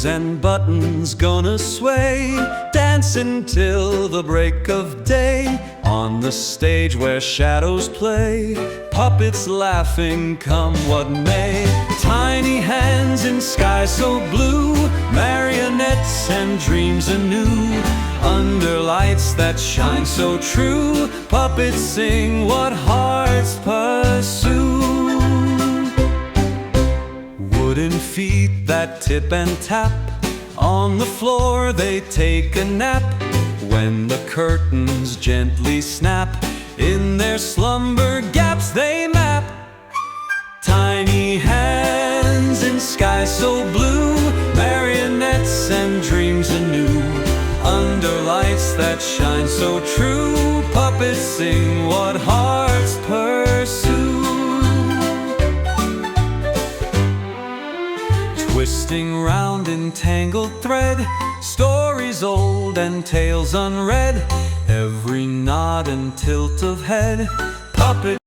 strings and buttons gonna sway, dancing till the break of day, on the stage where shadows play, puppets laughing come what may. Tiny hands in sky so blue, marionettes and dreams anew, under lights that shine so true, puppets sing what hearts pursue. Wooden feet that tip and tap, on the floor they take a nap, when the curtains gently snap, in their slumber gaps they map. Tiny hands in sky so blue, marionettes and dreams anew, under lights that shine so true, puppets sing what hearts pursue. Twisting round in tangled thread, stories old and tales unread, every nod and tilt of head, puppet